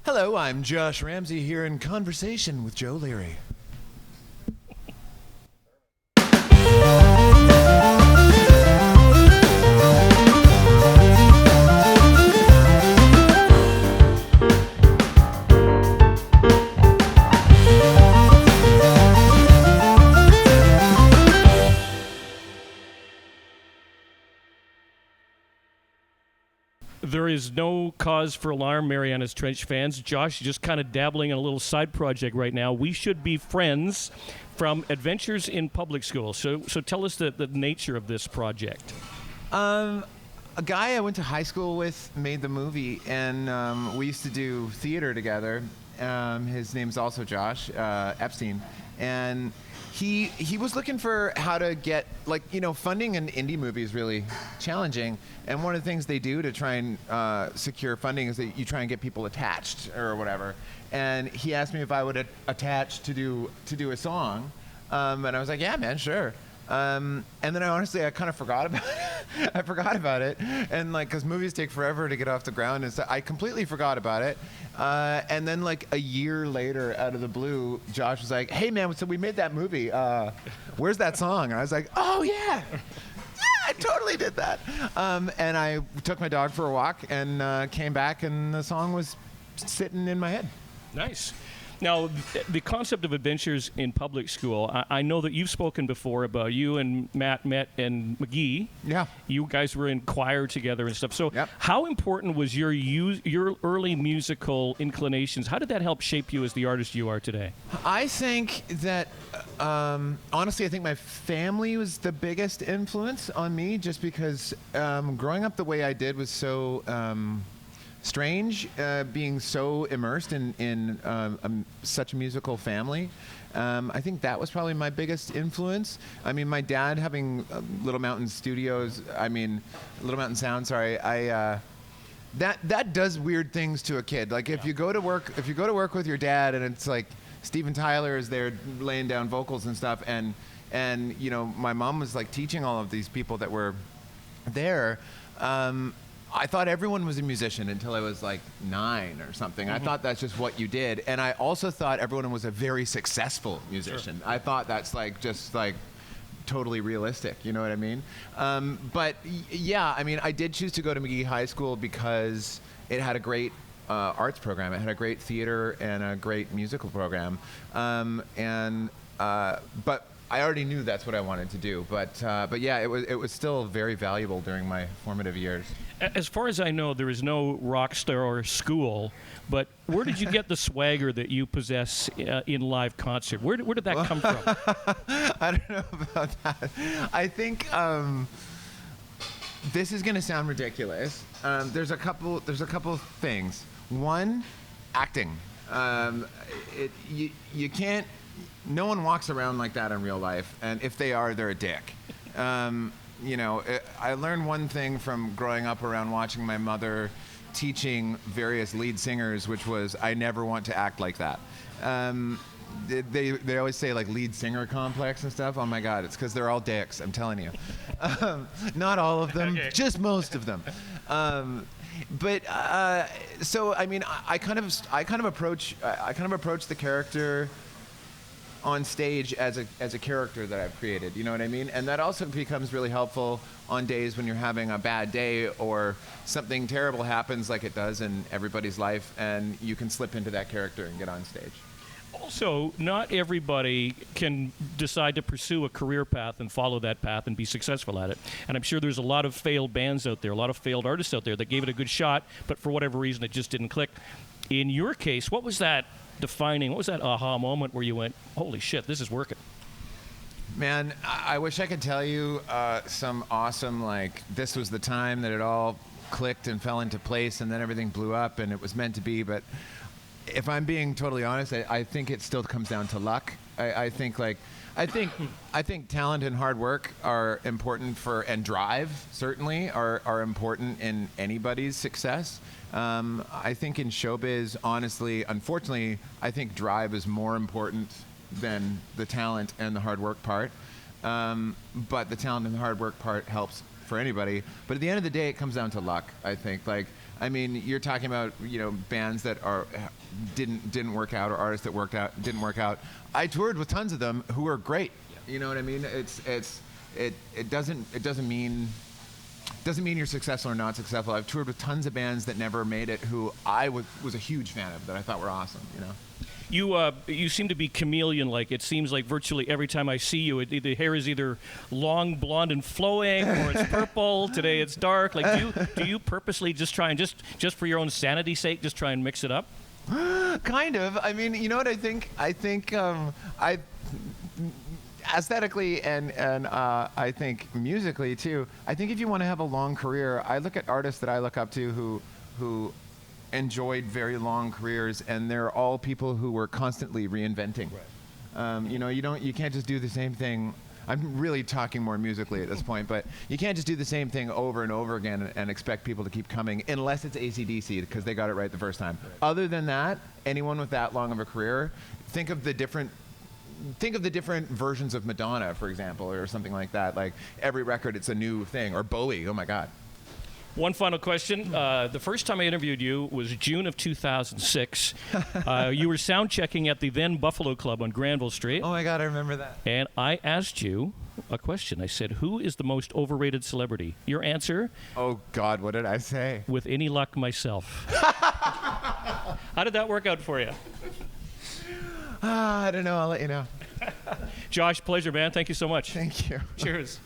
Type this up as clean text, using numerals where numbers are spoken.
Hello, I'm Josh Ramsay here in conversation with Joe Leary. There is no cause for alarm, Marianas Trench fans. Josh is just kind of dabbling in a little side project right now. We should be friends from Adventures in Public School. So tell us the nature of this project. A guy I went to high school with made the movie, and we used to do theater together. His name's also Josh Epstein, and he was looking for how to get, funding an indie movie is really challenging, and one of the things they do to try and secure funding is that you try and get people attached or whatever. And he asked me if I would attach to do a song, and I was like, yeah, man, sure. And then I kind of forgot about it. I forgot about it, and because movies take forever to get off the ground, and so I completely forgot about it. And then a year later, out of the blue, Josh was like, "Hey man, so we made that movie. Where's that song?" And I was like, "Oh yeah, I totally did that." And I took my dog for a walk and came back, and the song was sitting in my head. Nice. Now, the concept of Adventures in Public School, I know that you've spoken before about you and Matt met and McGee. Yeah. You guys were in choir together and stuff. So Yep. How important was your early musical inclinations? How did that help shape you as the artist you are today? I think that, honestly, I think my family was the biggest influence on me, just because growing up the way I did was so strange, being so immersed in such a musical family. I think that was probably my biggest influence. I mean, my dad having Little Mountain Studios, Little Mountain Sound, sorry, that does weird things to a kid. If you go to work with your dad and it's like Steven Tyler is there laying down vocals and stuff, and my mom was teaching all of these people that were there. I thought everyone was a musician until I was 9 or something. Mm-hmm. I thought that's just what you did. And I also thought everyone was a very successful musician. Sure. I thought that's totally realistic. You know what I mean? But yeah, I did choose to go to McGee High School because it had a great arts program. It had a great theater and a great musical program. But I already knew that's what I wanted to do. But yeah, it was still very valuable during my formative years. As far as I know, there is no rock star school, but where did you get the swagger that you possess in live concert? Where did that come from? I don't know about that. I think this is going to sound ridiculous. There's a couple things. One, acting. You can't. No one walks around like that in real life, and if they are, they're a dick. I learned one thing from growing up around watching my mother teaching various lead singers, which was I never want to act like that. They always say lead singer complex and stuff. Oh my God, it's because they're all dicks. I'm telling you. Not all of them, okay. Just most of them. So I kind of approach the character on stage as a character that I've created, you know what I mean? And that also becomes really helpful on days when you're having a bad day or something terrible happens like it does in everybody's life, and you can slip into that character and get on stage. Also, not everybody can decide to pursue a career path and follow that path and be successful at it. And I'm sure there's a lot of failed bands out there, a lot of failed artists out there that gave it a good shot, but for whatever reason it just didn't click. In your case, what was that aha moment where you went, holy shit, this is working? Man, I wish I could tell you some awesome, this was the time that it all clicked and fell into place and then everything blew up and it was meant to be. But if I'm being totally honest, I think it still comes down to luck. I think talent and hard work are important and drive certainly are important in anybody's success. I think in showbiz, honestly, unfortunately, I think drive is more important than the talent and the hard work part. But the talent and the hard work part helps for anybody. But at the end of the day, it comes down to luck, I think. Like, I mean, you're talking about, bands that didn't work out, or artists that didn't work out. I toured with tons of them who are great. You know what I mean? It doesn't mean you're successful or not successful. I've toured with tons of bands that never made it who I was a huge fan of, that I thought were awesome, You seem to be chameleon-like. It seems like virtually every time I see you, the hair is either long, blonde, and flowing, or it's purple. Today it's dark. Like, do you purposely just try and just for your own sanity's sake, just try and mix it up? Kind of. I mean, you know what I think? I think I aesthetically and I think musically too. I think if you want to have a long career, I look at artists that I look up to who enjoyed very long careers, and they're all people who were constantly reinventing. Right. You can't just do the same thing. I'm really talking more musically at this point, but you can't just do the same thing over and over again and expect people to keep coming, unless it's AC/DC, because they got it right the first time. Right. Other than that, anyone with that long of a career, think of the different versions of Madonna, for example, or something like that. Like, every record, it's a new thing. Or Bowie. Oh my God. One final question. The first time I interviewed you was June of 2006. You were sound checking at the then Buffalo Club on Granville Street. Oh my God, I remember that. And I asked you a question. I said, who is the most overrated celebrity? Your answer? Oh God, what did I say? With any luck, myself. How did that work out for you? I don't know. I'll let you know. Josh, pleasure, man. Thank you so much. Thank you. Cheers.